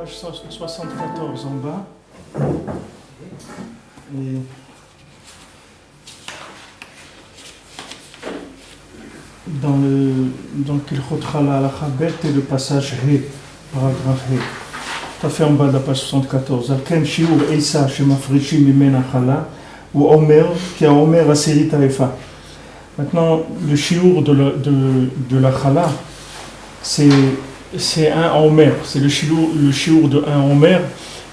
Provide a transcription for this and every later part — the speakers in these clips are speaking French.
page 74 en bas. Et dans Kilchot Chala Halacha Bet et le passage He, paragraphe He. Tout à fait en bas de la page 74. Alken Shiur Eisa Shemafrishi Mimena Chala ou Omer qui a Omer Aseri Taefa. Maintenant, le Shiur de la Chala, c'est un Omer, c'est le shiur de 1 Omer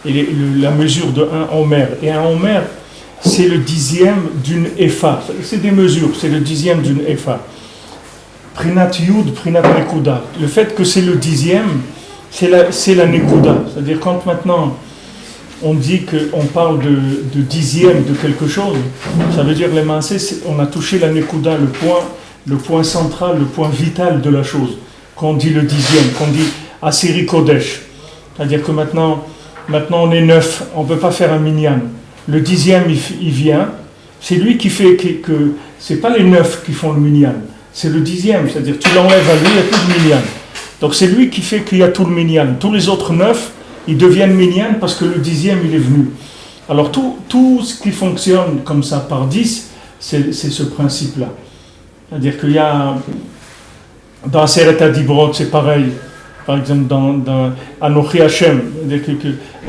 et la mesure de 1 Omer. Et 1 Omer, c'est le 10e d'une Efa. C'est des mesures, c'est le 10e d'une Efa. Prinat Yud, Prinat Nekuda. Le fait que c'est le 10e, c'est la Nekuda. C'est-à-dire quand maintenant on dit qu'on parle de 10e de quelque chose, ça veut dire les maasés, on a touché la Nekuda, le point central, le point vital de la chose. Qu'on dit le 10e, qu'on dit Aseri Kodesh. C'est-à-dire que maintenant on est 9, on ne peut pas faire un minyan. Le 10e, il vient, c'est lui qui fait que c'est pas les 9 qui font le minyan, c'est le 10e, c'est-à-dire tu l'enlèves à lui, il n'y a plus de minyan. Donc c'est lui qui fait qu'il y a tout le minyan. Tous les autres 9, ils deviennent minyan parce que le 10e, il est venu. Alors tout ce qui fonctionne comme ça par 10, c'est ce principe-là. C'est-à-dire qu'il y a... Dans Aseret HaDibrot, c'est pareil. Par exemple, dans Anochi Hashem,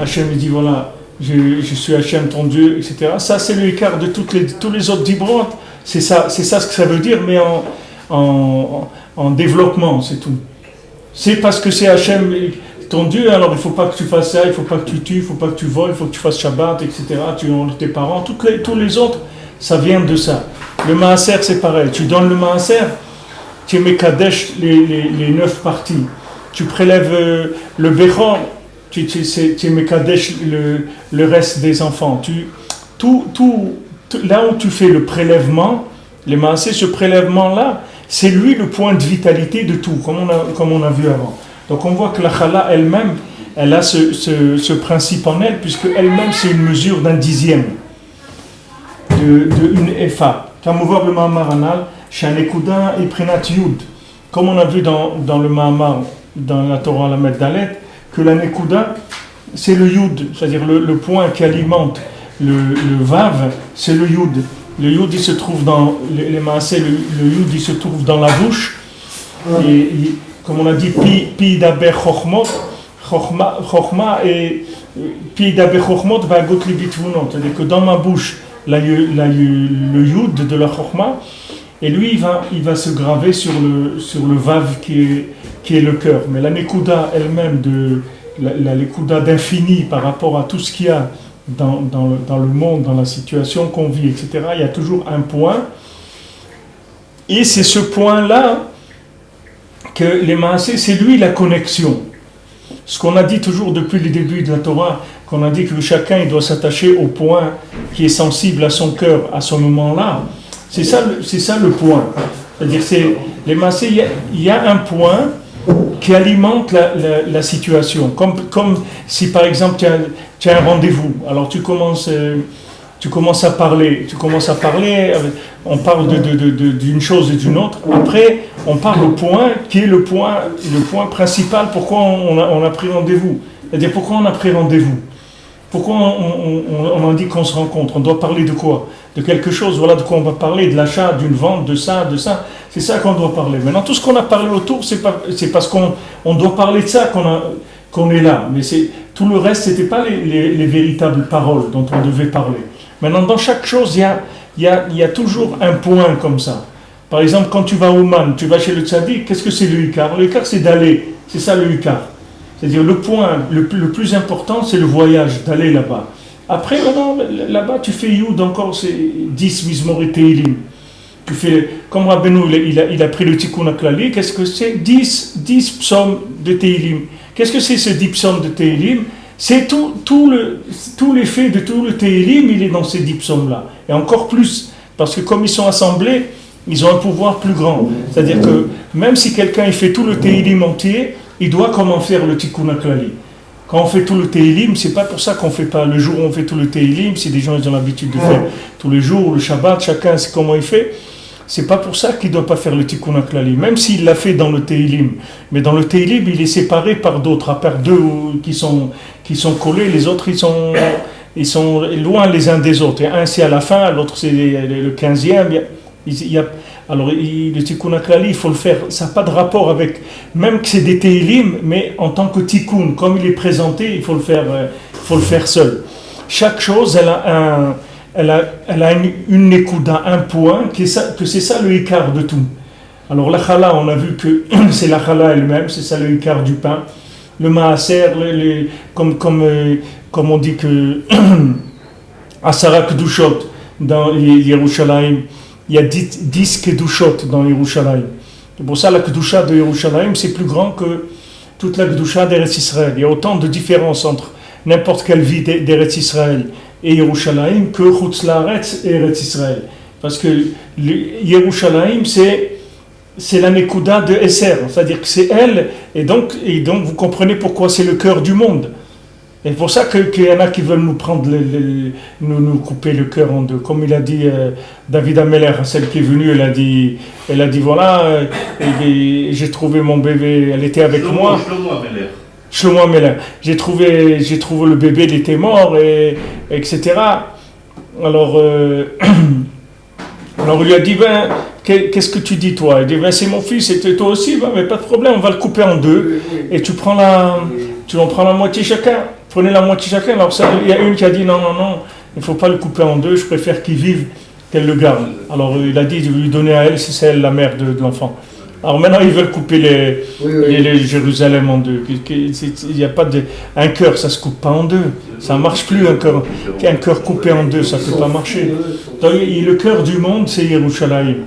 Hashem il dit voilà, je suis Hashem ton Dieu, etc. Ça, c'est l'écart de tous les autres Dibrot. C'est ça ce que ça veut dire, mais en développement, c'est tout. C'est parce que c'est Hashem ton Dieu, alors il ne faut pas que tu fasses ça, il ne faut pas que tu tues, il ne faut pas que tu voles, il faut que tu fasses Shabbat, etc. Tu honores tes parents. Tous les autres, ça vient de ça. Le Maaser, c'est pareil. Tu donnes le Maaser, tu mekadesh les 9 parties. Tu prélèves le Bechor, tu mekadesh le reste des enfants. Là où tu fais le prélèvement, les maasés, ce prélèvement-là, c'est lui le point de vitalité de tout, comme on a vu avant. Donc on voit que la Chala elle-même, elle a ce principe en elle, puisque elle-même c'est une mesure d'un 10e d'une Efa. Comme on voit le Mahamar Anal, Shanekuda et Prinat Yud. Comme on a vu dans le Mahamar, dans la Torah la Dalet, que la Nekuda, c'est le Yud, c'est-à-dire le point qui alimente le Vav, c'est le Yud. Le Yud, il se trouve dans les maasés, le Yud, il se trouve dans la bouche. Et comme on a dit, Pi daber chokhmot, chokhma et Pi daber chokhmot va got libitvunot. C'est-à-dire que dans ma bouche, le Yud de la chokhma, et lui, il va se graver sur le Vav qui est le cœur. Mais la Nekuda elle-même, la Nekuda d'infini par rapport à tout ce qu'il y a dans le monde, dans la situation qu'on vit, etc., il y a toujours un point. Et c'est ce point-là que les maasés, c'est lui la connexion. Ce qu'on a dit toujours depuis le début de la Torah, qu'on a dit que chacun il doit s'attacher au point qui est sensible à son cœur à ce moment-là. C'est ça le point. C'est-à-dire, les maasés, il y a un point qui alimente la situation. Comme si par exemple tu as un rendez-vous, alors tu commences à parler, on parle d'une chose et d'une autre, après on parle au point qui est le point principal, pourquoi on a pris rendez-vous. C'est-à-dire pourquoi on a pris rendez-vous. Pourquoi on a dit qu'on se rencontre? On doit parler de quoi? De quelque chose, voilà de quoi on va parler, de l'achat, d'une vente, de ça. C'est ça qu'on doit parler. Maintenant, tout ce qu'on a parlé autour, c'est parce qu'on doit parler de ça qu'on est là. Mais tout le reste, ce n'était pas les véritables paroles dont on devait parler. Maintenant, dans chaque chose, il y a toujours un point comme ça. Par exemple, quand tu vas au Man, tu vas chez le tzaddik, qu'est-ce que c'est le Ikar? Le Ikar, c'est d'aller. C'est ça le Ikar. C'est-à-dire le point le plus important, c'est le voyage, d'aller là-bas. Après, là-bas, tu fais Yud encore, c'est 10 Mizmor et Teilim. Tu fais, comme Rabbeinu, il a pris le Tikkun HaKlali, qu'est-ce que c'est? 10 psaumes de Teilim. Qu'est-ce que c'est ce 10 psaumes de Teilim? C'est tout l'effet de tout le Teilim, il est dans ces 10 psaumes-là. Et encore plus, parce que comme ils sont assemblés, ils ont un pouvoir plus grand. C'est-à-dire que même si quelqu'un il fait tout le Teilim entier, il doit comment faire le Tikkun HaKlali. Quand on fait tout le Teilim, c'est pas pour ça qu'on fait pas le jour où on fait tout le Teilim, si des gens ils ont l'habitude de faire tous les jours, le Shabbat, chacun sait comment il fait. c'est pas pour ça qu'il ne doit pas faire le Tikkun HaKlali, même s'il l'a fait dans le Teilim. Mais dans le Teilim, il est séparé par d'autres, à part deux qui sont collés, les autres ils sont loin les uns des autres. Et un c'est à la fin, l'autre c'est le 15e. Alors le Tikkun HaKlali, il faut le faire, ça n'a pas de rapport avec, même que c'est des Teilim, mais en tant que Tikkun, comme il est présenté, il faut le faire seul. Chaque chose, elle a une nekuda, un point, que c'est ça le ikar de tout. Alors la chala, on a vu que c'est la chala elle-même, c'est ça le ikar du pain. Le maaser, comme on dit que Asara Kedushot dans Yerushalayim, il y a 10 Kedushot dans Yerushalayim. C'est pour ça la Kedusha de Yerushalayim, c'est plus grand que toute la Kedusha d'Eretz Israël. Il y a autant de différences entre n'importe quelle ville d'Eretz Israël et Yerushalayim que Chutz La'aretz et Eretz Israël. Parce que Yerushalayim, c'est la Nekuda de Esser, c'est-à-dire que c'est elle, et donc vous comprenez pourquoi c'est le cœur du monde. Et c'est pour ça qu'il y en a qui veulent nous prendre, nous couper le cœur en deux. Comme il a dit David Ameller, celle qui est venue, elle a dit voilà, j'ai trouvé mon bébé, elle était avec moi. Shlomo Ameller. J'ai trouvé le bébé, il était mort, etc. Alors il lui a dit, qu'est-ce que tu dis toi? Il dit, c'est mon fils, et toi aussi, mais pas de problème, on va le couper en deux, et tu en prends la moitié chacun. Prenez la moitié chacun. Alors il y a une qui a dit, non, il ne faut pas le couper en deux, je préfère qu'il vive, qu'elle le garde. Alors il a dit, je vais lui donner à elle, c'est elle la mère de l'enfant. Alors maintenant, ils veulent couper les Jérusalem en deux. Il n'y a pas un cœur, ça ne se coupe pas en deux. Ça ne marche plus, un cœur coupé en deux, ça ne peut pas marcher. Donc, le cœur du monde, c'est Yerushalayim.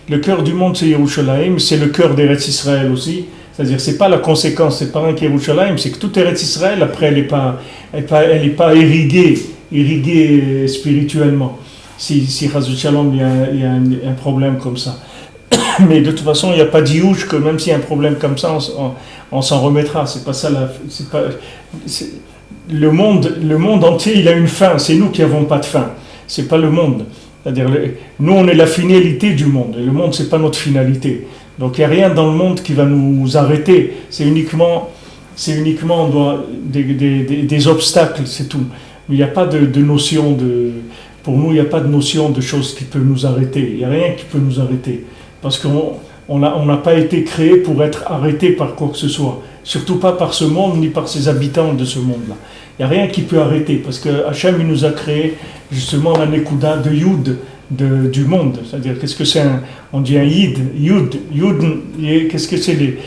Le cœur du monde, c'est Yerushalayim. C'est le cœur d'Eretz Israël aussi. C'est-à-dire, ce n'est pas la conséquence, c'est pas un Yerushalayim, c'est que tout Eretz Israël, après, elle n'est pas irriguée spirituellement. Si Chazou Shalom, il y a un problème comme ça. Mais de toute façon, il n'y a pas d'iyouch que même s'il y a un problème comme ça, on s'en remettra. C'est pas ça. Le monde entier, il a une fin. C'est nous qui n'avons pas de fin. C'est pas le monde. C'est-à-dire, nous, on est la finalité du monde. Et le monde, c'est pas notre finalité. Donc, il n'y a rien dans le monde qui va nous arrêter. C'est uniquement des obstacles, c'est tout. Mais il n'y a pas de notion de. Pour nous, il n'y a pas de notion de chose qui peut nous arrêter. Il n'y a rien qui peut nous arrêter. Parce qu'on n'a pas été créé pour être arrêté par quoi que ce soit. Surtout pas par ce monde, ni par ses habitants de ce monde-là. Il n'y a rien qui peut arrêter, parce que Hachem, il nous a créé justement la Nekuda de Yud, du monde. C'est-à-dire, qu'est-ce que c'est on dit un Yid, qu'est-ce que c'est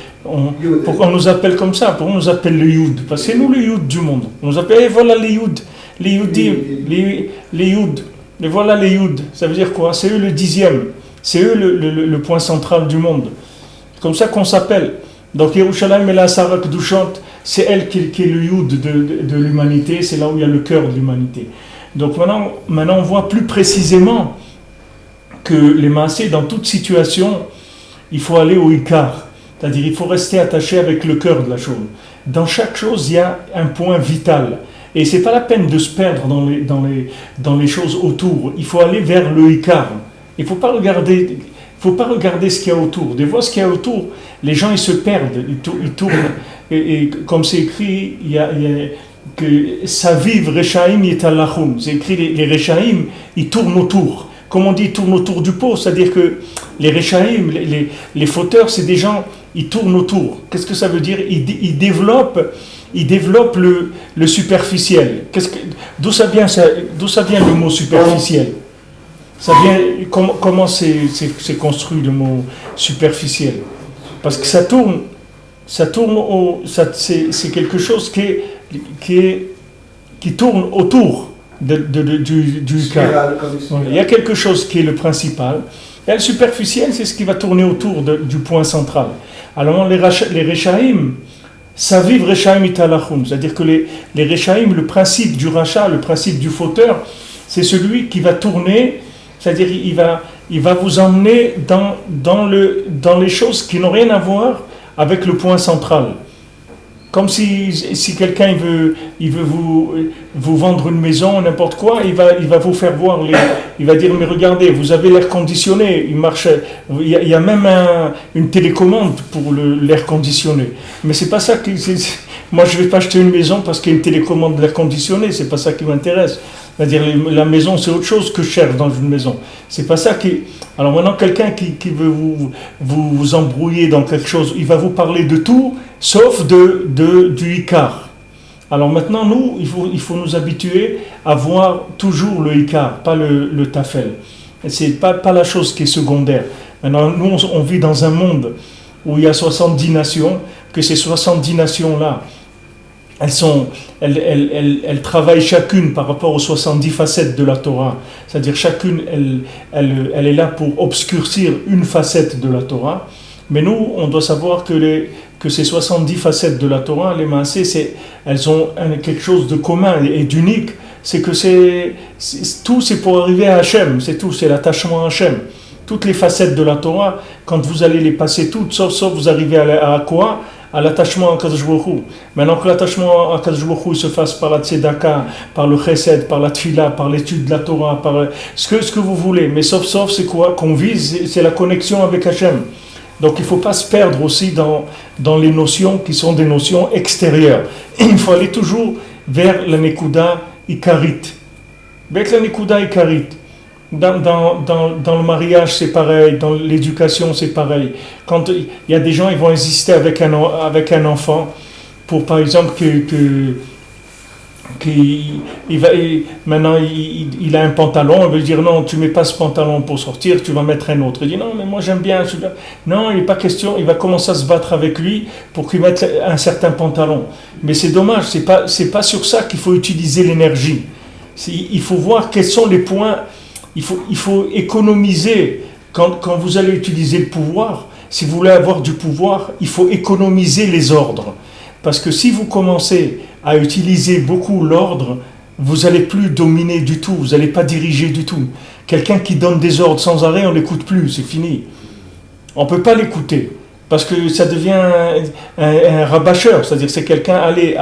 pourquoi on nous appelle comme ça? Pourquoi on nous appelle le Yud? Parce que c'est nous le Yud du monde. On nous appelle, voilà les Yud, les Yudim, les Yud. Et voilà les Yud. Ça veut dire quoi? C'est eux le 10e. C'est eux le point central du monde. C'est comme ça qu'on s'appelle. Donc Yerushalayim et la Asara Kedushot, c'est elle qui est le Yud de l'humanité, c'est là où il y a le cœur de l'humanité. Donc maintenant on voit plus précisément que les maasés, dans toute situation, il faut aller au Ikar. C'est-à-dire il faut rester attaché avec le cœur de la chose. Dans chaque chose, il y a un point vital. Et c'est pas la peine de se perdre dans les choses autour. Il faut aller vers le Ikar. Il ne faut pas regarder ce qu'il y a autour. Des fois, ce qu'il y a autour, les gens ils se perdent, ils tournent. Et comme c'est écrit, il y a que Saviv Rechaim Yetalachum. C'est écrit les Rechaim, ils tournent autour. Comme on dit, ils tournent autour du pot. C'est-à-dire que les Rechaim, les fauteurs, c'est des gens, ils tournent autour. Qu'est-ce que ça veut dire? Ils développent le superficiel. D'où ça vient le mot superficiel? Ça vient, comment c'est construit le mot superficiel? Parce que c'est quelque chose qui tourne autour du cas. Il y a quelque chose qui est le principal, et le superficiel, c'est ce qui va tourner autour du point central. Alors les Rechaim, ça vive Rechaim italachum, c'est-à-dire que les Rechaim, le principe du rachat, le principe du fauteur, c'est celui qui va tourner. C'est-à-dire il va vous emmener dans les choses qui n'ont rien à voir avec le point central. Comme si quelqu'un il veut vous vendre une maison, n'importe quoi, il va vous faire voir, il va dire, mais regardez, vous avez l'air conditionné, il marche, il y a même une télécommande pour l'air conditionné. Mais c'est pas ça moi je vais pas acheter une maison parce qu'il y a une télécommande de l'air conditionné, c'est pas ça qui m'intéresse. C'est-à-dire la maison c'est autre chose que je cherche dans une maison. C'est pas ça qui... Alors maintenant quelqu'un qui veut vous embrouiller dans quelque chose, il va vous parler de tout, sauf du Icar. Alors maintenant, nous, il faut nous habituer à voir toujours le Icar, pas le Tafel. C'est pas la chose qui est secondaire. Maintenant, nous, on vit dans un monde où il y a 70 nations, que ces 70 nations-là, elles travaillent chacune par rapport aux 70 facettes de la Torah. C'est-à-dire chacune, elle est là pour obscurcir une facette de la Torah. Mais nous, on doit savoir que ces 70 facettes de la Torah, les Maaseh, elles ont quelque chose de commun et d'unique. C'est que tout, c'est pour arriver à Hachem. C'est tout, c'est l'attachement à Hachem. Toutes les facettes de la Torah, quand vous allez les passer toutes, sauf vous arrivez à quoi? À l'attachement à Kadosh Baruch Hu. Maintenant que l'attachement à Kadosh Baruch Hu se fasse par la tzedaka, par le chesed, par la tfila, par l'étude de la Torah, par ce que vous voulez. Mais sauf, c'est quoi qu'on vise? C'est la connexion avec Hachem. Donc il ne faut pas se perdre aussi dans les notions qui sont des notions extérieures. Et il faut aller toujours vers la Nekuda Ikarit. Avec la Nekuda Ikarit. Dans le mariage, c'est pareil. Dans l'éducation, c'est pareil. Quand il y a des gens, ils vont insister avec un enfant pour, par exemple, maintenant il a un pantalon, il veut dire non, tu mets pas ce pantalon pour sortir, tu vas mettre un autre. Il dit non, mais moi j'aime bien celui-là. Non, il n'est pas question, il va commencer à se battre avec lui pour qu'il mette un certain pantalon. Mais c'est dommage, c'est pas sur ça qu'il faut utiliser l'énergie. Il faut voir quels sont les points, il faut économiser quand vous allez utiliser le pouvoir. Si vous voulez avoir du pouvoir, il faut économiser les ordres. Parce que si vous commencez à utiliser beaucoup l'ordre, vous n'allez plus dominer du tout, vous n'allez pas diriger du tout. Quelqu'un qui donne des ordres sans arrêt, on ne l'écoute plus, c'est fini. On ne peut pas l'écouter, parce que ça devient un rabâcheur, c'est-à-dire c'est quelqu'un, allez,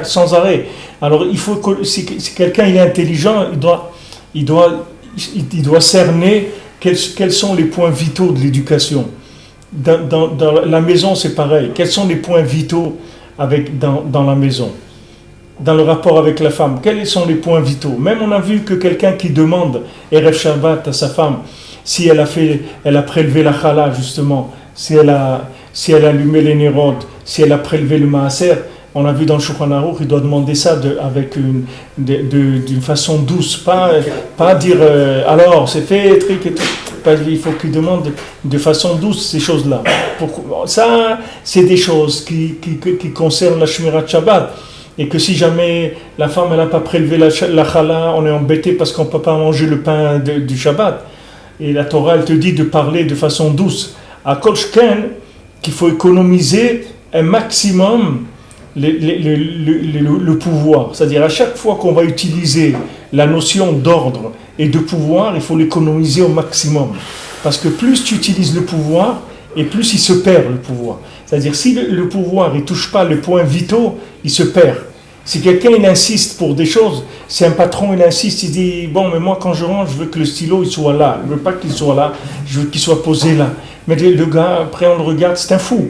sans arrêt. Alors il faut que, si quelqu'un est intelligent, il doit cerner quels sont les points vitaux de l'éducation. Dans la maison, c'est pareil. Quels sont les points vitaux dans la maison, dans le rapport avec la femme? Quels sont les points vitaux? Même on a vu que quelqu'un qui demande Erev Shabbat à sa femme si elle a prélevé la chala justement, si elle a allumé les nérod, si elle a prélevé le maaser. On a vu dans le Shulchan Aruch, il doit demander ça d'une façon douce, pas dire alors c'est fait, truc et tout. Il faut qu'il demande de façon douce ces choses-là. Ça, c'est des choses qui concernent la Shmirat Shabbat. Et que si jamais la femme n'a pas prélevé la chala, on est embêté parce qu'on ne peut pas manger le pain du Shabbat. Et la Torah, elle te dit de parler de façon douce. À Kol Shken, qu'il faut économiser un maximum le pouvoir. C'est-à-dire à chaque fois qu'on va utiliser la notion d'ordre et de pouvoir, il faut l'économiser au maximum. Parce que plus tu utilises le pouvoir, et plus il se perd le pouvoir. C'est-à-dire si le pouvoir ne touche pas les points vitaux, il se perd. Si quelqu'un il insiste pour des choses, si un patron il insiste, il dit bon mais moi quand je rentre, je veux que le stylo il soit là, je veux pas qu'il soit là, je veux qu'il soit posé là. Mais le gars après on le regarde, c'est un fou.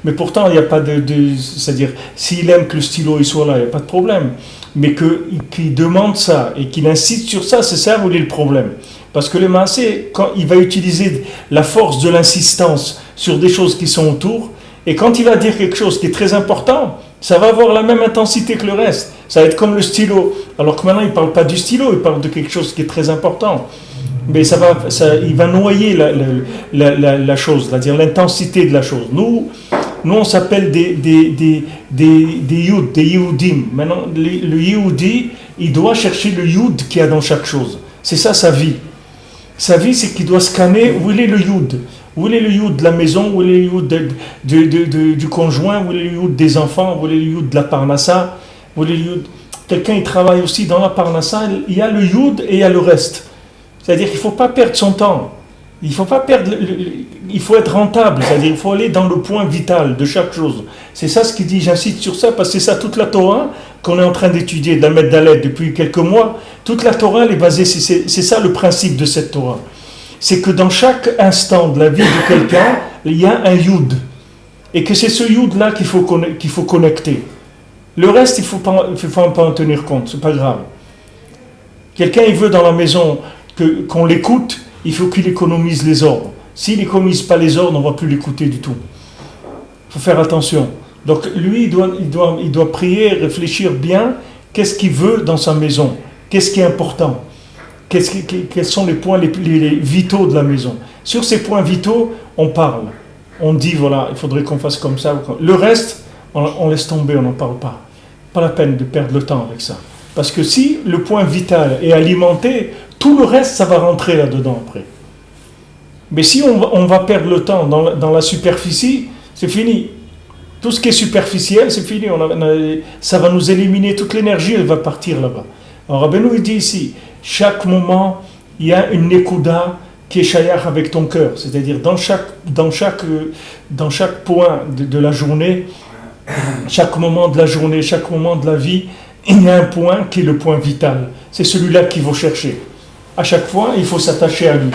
Mais pourtant il n'y a pas c'est-à-dire s'il aime que le stylo il soit là, il n'y a pas de problème. Mais qu'il demande ça et qu'il insiste sur ça, c'est ça où est le problème. Parce que le maaseh, quand il va utiliser la force de l'insistance sur des choses qui sont autour, et quand il va dire quelque chose qui est très important, ça va avoir la même intensité que le reste. Ça va être comme le stylo. Alors que maintenant, il ne parle pas du stylo, il parle de quelque chose qui est très important. Mais il va noyer la chose, c'est-à-dire l'intensité de la chose. Nous on s'appelle des yud, des yudim. Maintenant, le yudi, il doit chercher le yud qu'il y a dans chaque chose. C'est ça sa vie. Sa vie, c'est qu'il doit scanner où il est le yud. Où est le yud de la maison, où est le yud du conjoint, où est le yud des enfants, où est le yud de la parnassa, où est le yud... Quelqu'un il travaille aussi dans la parnassa, il y a le yud et il y a le reste. C'est-à-dire qu'il ne faut pas perdre son temps. Il ne faut pas perdre... il faut être rentable, c'est-à-dire il faut aller dans le point vital de chaque chose. C'est ça ce qu'il dit, j'insiste sur ça, parce que c'est ça toute la Torah qu'on est en train d'étudier, d'Ahmed Dalet depuis quelques mois. Toute la Torah elle est basée, c'est ça le principe de cette Torah. C'est que dans chaque instant de la vie de quelqu'un, il y a un Yud. Et que c'est ce Yud-là qu'il faut connecter. Le reste, il ne faut pas en tenir compte, c'est pas grave. Quelqu'un, il veut dans la maison qu'on l'écoute, il faut qu'il économise les ordres. S'il n'économise pas les ordres, on ne va plus l'écouter du tout. Il faut faire attention. Donc lui, il doit prier, réfléchir bien, qu'est-ce qu'il veut dans sa maison, qu'est-ce qui est important, quels sont les points les vitaux de la maison. Sur ces points vitaux, on parle. On dit, voilà, il faudrait qu'on fasse comme ça. Le reste, on laisse tomber, on n'en parle pas. Pas la peine de perdre le temps avec ça. Parce que si le point vital est alimenté, tout le reste, ça va rentrer là-dedans après. Mais si on va perdre le temps dans la superficie, c'est fini. Tout ce qui est superficiel, c'est fini. Ça va nous éliminer, toute l'énergie, elle va partir là-bas. Alors Rabbeinu, il dit ici, chaque moment, il y a une nekuda qui est shayach avec ton cœur. C'est-à-dire, dans chaque point de la journée, chaque moment de la journée, chaque moment de la vie, il y a un point qui est le point vital. C'est celui-là qu'il faut chercher. À chaque fois, il faut s'attacher à lui.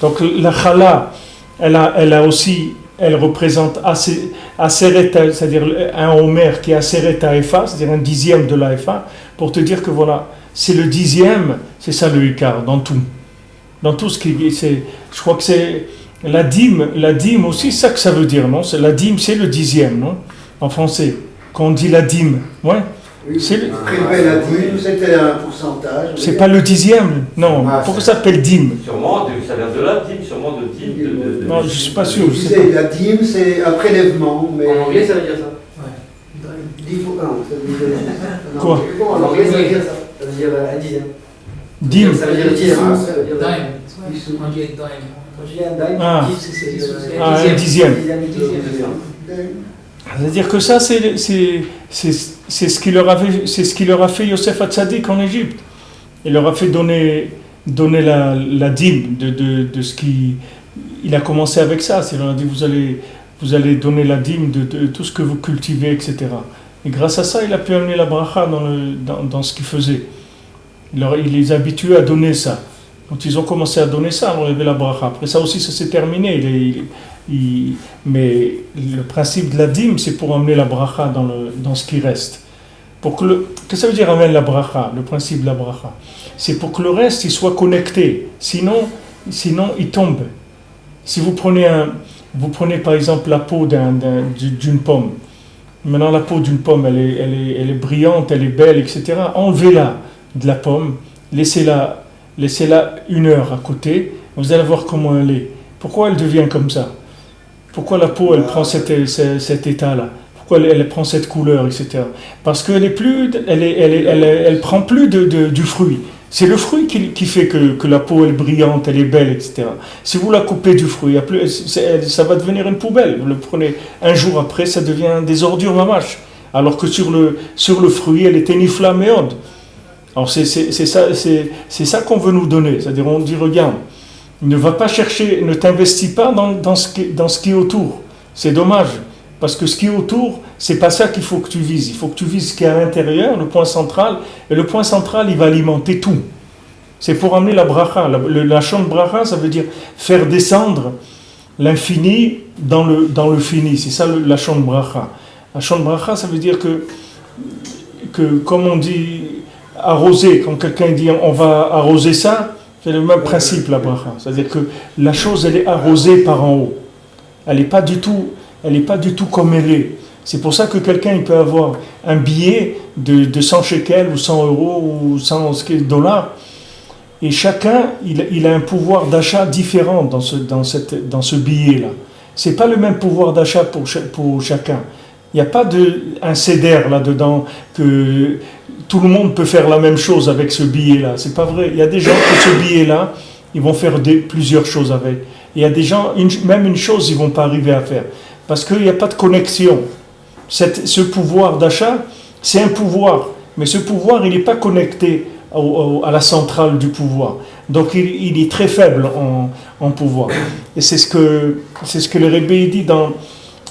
Donc la chala, elle représente Aseret, c'est-à-dire un homer qui est Aseret Haefa, c'est-à-dire un dixième de la Haefa, pour te dire que voilà, c'est le dixième, c'est ça le Ikar, dans tout. Dans tout ce qui est, je crois que c'est la dîme aussi, c'est ça que ça veut dire, non? La dîme, c'est le dixième, non? En français, quand on dit la dîme, ouais. Oui, prélever la dîme, c'était un pourcentage. C'est pas le dixième, non. Pourquoi ça s'appelle dîme? Sûrement, ça vient de la dîme, sûrement de dîme. Non, je suis pas sûr. La dîme, c'est un prélèvement. Mais... En anglais, ça veut dire ça. Ouais. Quoi? En anglais, ça veut dire ça. Ça veut dire un dixième. Dîme. Ça veut dire dixième. Dime. On dit dime. Quand tu dis un dime, un dixième. C'est-à-dire que ça, c'est ce qu'il leur a fait Yosef Hatzadik en Égypte. Il leur a fait donner la dîme de ce il a commencé avec ça. Il leur a dit vous allez donner la dîme de tout ce que vous cultivez, etc. Et grâce à ça, il a pu amener la bracha dans ce qu'il faisait. Il les a habitués à donner ça. Quand ils ont commencé à donner ça, on avait la bracha. Après ça aussi, ça s'est terminé. Mais le principe de la dîme, c'est pour amener la bracha dans ce qui reste. Qu'est-ce que ça veut dire amener la bracha, le principe de la bracha? C'est pour que le reste il soit connecté. Sinon il tombe. Si vous prenez par exemple la peau d'une pomme. Maintenant la peau d'une pomme, elle est brillante, elle est belle, etc. Enlevez-la de la pomme, laissez-la 1 heure à côté, vous allez voir comment elle est. Pourquoi elle devient comme ça? Pourquoi la peau, elle prend cet état-là? Pourquoi elle prend cette couleur, etc. Parce qu'elle prend plus du fruit. C'est le fruit qui fait que la peau, elle est brillante, elle est belle, etc. Si vous la coupez du fruit, ça va devenir une poubelle. Vous le prenez un jour après, ça devient des ordures mamaches. Alors que sur le fruit, elle était nifla méode. Alors c'est ça qu'on veut nous donner. C'est-à-dire, on dit, regarde, ne va pas chercher, ne t'investis pas dans ce qui est autour. C'est dommage, parce que ce qui est autour, c'est pas ça qu'il faut que tu vises. Il faut que tu vises ce qui est à l'intérieur, le point central, et le point central, il va alimenter tout. C'est pour amener la bracha. La chant de bracha, ça veut dire faire descendre l'infini dans le fini. C'est ça la chant de bracha. La chant de bracha, ça veut dire que comme on dit arroser, quand quelqu'un dit on va arroser ça, c'est le même principe la bracha. C'est-à-dire que la chose, elle est arrosée par en haut. Elle n'est pas du tout comme elle est. C'est pour ça que quelqu'un il peut avoir un billet de 100 shekels ou 100 euros ou 100 dollars. Et chacun, il a un pouvoir d'achat différent dans ce billet-là. Ce n'est pas le même pouvoir d'achat pour chacun. Il n'y a pas un cédère là-dedans que tout le monde peut faire la même chose avec ce billet-là. C'est pas vrai. Il y a des gens que ce billet-là, ils vont faire plusieurs choses avec. Il y a des gens, même une chose, ils ne vont pas arriver à faire. Parce qu'il n'y a pas de connexion. Ce pouvoir d'achat, c'est un pouvoir. Mais ce pouvoir, il n'est pas connecté à la centrale du pouvoir. Donc il est très faible en pouvoir. Et c'est ce que le Rebbe dit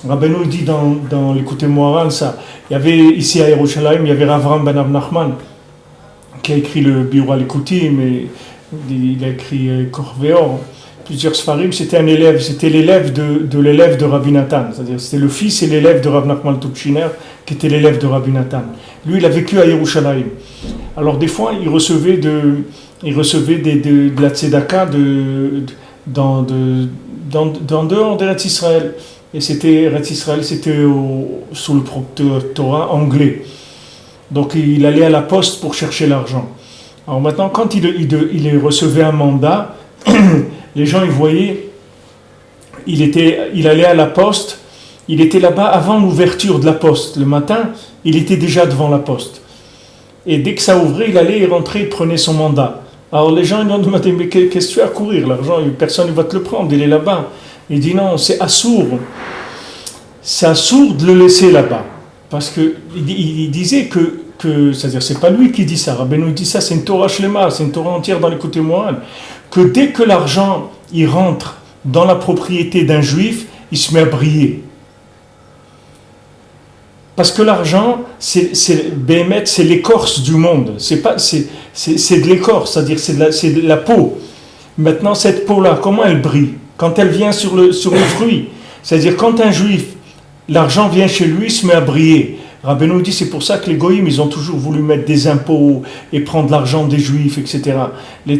Rabbeinu dit dans l'écoute Moharan, ça. Il y avait ici à Yerushalayim, il y avait Avram Ben Nachman qui a écrit le Biur al-Ikuti, mais il a écrit Korveor, plusieurs Sfarim. C'était l'élève de l'élève de Rabbi Nathan, c'est-à-dire c'était le fils et l'élève de Rav Nachman Tutchiner qui était l'élève de Rabbi Nathan. Lui, il a vécu à Yerushalayim. Alors des fois, il recevait de la tzedaka dans dehors d'Eretz Israël. Et Eretz Israël, c'était sous le protectorat anglais. Donc il allait à la poste pour chercher l'argent. Alors maintenant, quand il recevait un mandat, les gens ils voyaient, il allait à la poste, il était là-bas avant l'ouverture de la poste. Le matin, il était déjà devant la poste. Et dès que ça ouvrait, il rentrait, il prenait son mandat. Alors les gens ils lui ont demandé, mais qu'est-ce que tu as à courir? L'argent, personne ne va te le prendre, il est là-bas. Il dit non, c'est assourd. C'est assourd de le laisser là-bas. Parce qu'il disait que c'est-à-dire, c'est pas lui qui dit ça. Rabbeinu dit ça, c'est une Torah Shlema, c'est une Torah entière dans l'écoute Moharan. Que dès que l'argent, il rentre dans la propriété d'un juif, il se met à briller. Parce que l'argent, c'est l'écorce du monde. C'est de l'écorce, c'est-à-dire c'est de la peau. Maintenant, cette peau-là, comment elle brille? Quand elle vient sur le fruit. C'est-à-dire, quand un juif, l'argent vient chez lui, il se met à briller. Rabbeinu dit, c'est pour ça que les goïms, ils ont toujours voulu mettre des impôts et prendre l'argent des juifs, etc.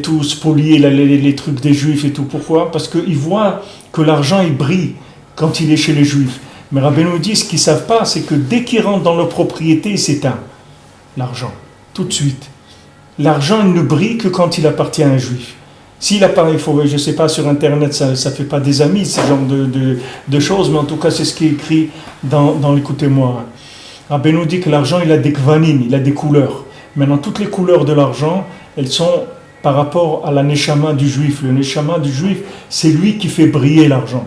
Tout spolier les trucs des juifs et tout. Pourquoi? Parce qu'ils voient que l'argent, il brille quand il est chez les juifs. Mais Rabbeinu dit, ce qu'ils ne savent pas, c'est que dès qu'il rentre dans leur propriété, il s'éteint. L'argent. Tout de suite. L'argent, il ne brille que quand il appartient à un juif. S'il apparaît, je ne sais pas, sur Internet, ça ne fait pas des amis, ce genre de choses, mais en tout cas, c'est ce qui est écrit dans l'écoutez-moi. Rabbeinu dit que l'argent, il a des kvanim, il a des couleurs. Maintenant, toutes les couleurs de l'argent, elles sont par rapport à la neshama du juif. Le neshama du juif, c'est lui qui fait briller l'argent.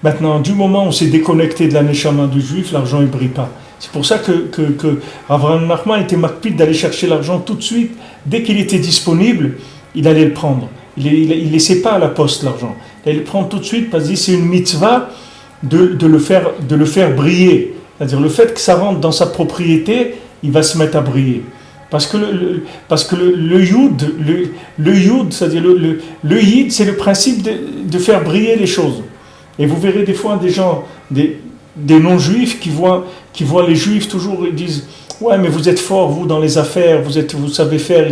Maintenant, du moment où on s'est déconnecté de la neshama du juif, l'argent ne brille pas. C'est pour ça que Avraham Nachman était makpid d'aller chercher l'argent tout de suite. Dès qu'il était disponible, il allait le prendre. Il ne laissait pas à la poste l'argent. Il allait le prendre tout de suite parce que c'est une mitzvah de le faire briller. C'est-à-dire le fait que ça rentre dans sa propriété, il va se mettre à briller. Parce que le yud, c'est-à-dire le yid, c'est le principe de faire briller les choses. Et vous verrez des fois des gens, des non-juifs qui voient les juifs toujours, ils disent « Ouais, mais vous êtes forts, vous, dans les affaires, vous savez faire. »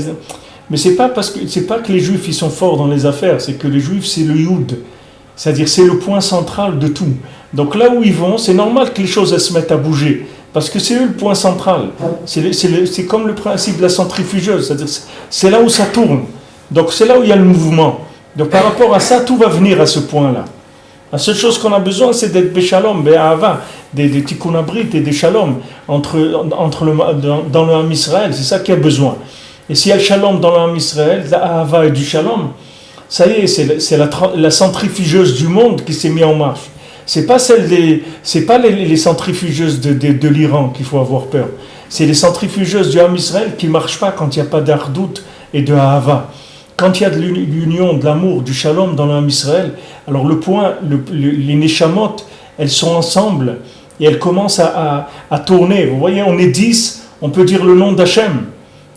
Mais c'est pas que les juifs, ils sont forts dans les affaires, c'est que les juifs, c'est le yud. C'est-à-dire, c'est le point central de tout. Donc là où ils vont, c'est normal que les choses elles se mettent à bouger. Parce que c'est eux le point central. C'est comme le principe de la centrifugeuse. C'est-à-dire, c'est là où ça tourne. Donc c'est là où il y a le mouvement. Donc par rapport à ça, tout va venir à ce point-là. La seule chose qu'on a besoin, c'est d'être béchalom, bé'ahava, des tikkun abrit et des shalom dans le Ham Israël. C'est ça qu'il y a besoin. Et s'il y a le shalom dans le Ham Israël, l'ahava et du shalom, ça y est, c'est la centrifugeuse du monde qui s'est mise en marche. C'est pas les centrifugeuses de l'Iran qu'il faut avoir peur. C'est les centrifugeuses du Ham Israël qui ne marchent pas quand il n'y a pas d'ardout et de ahava. Quand il y a de l'union, de l'amour, du shalom dans le Ham Israël, alors les neshamot, elles sont ensemble et elles commencent à tourner. Vous voyez, on est 10, on peut dire le nom d'Hachem.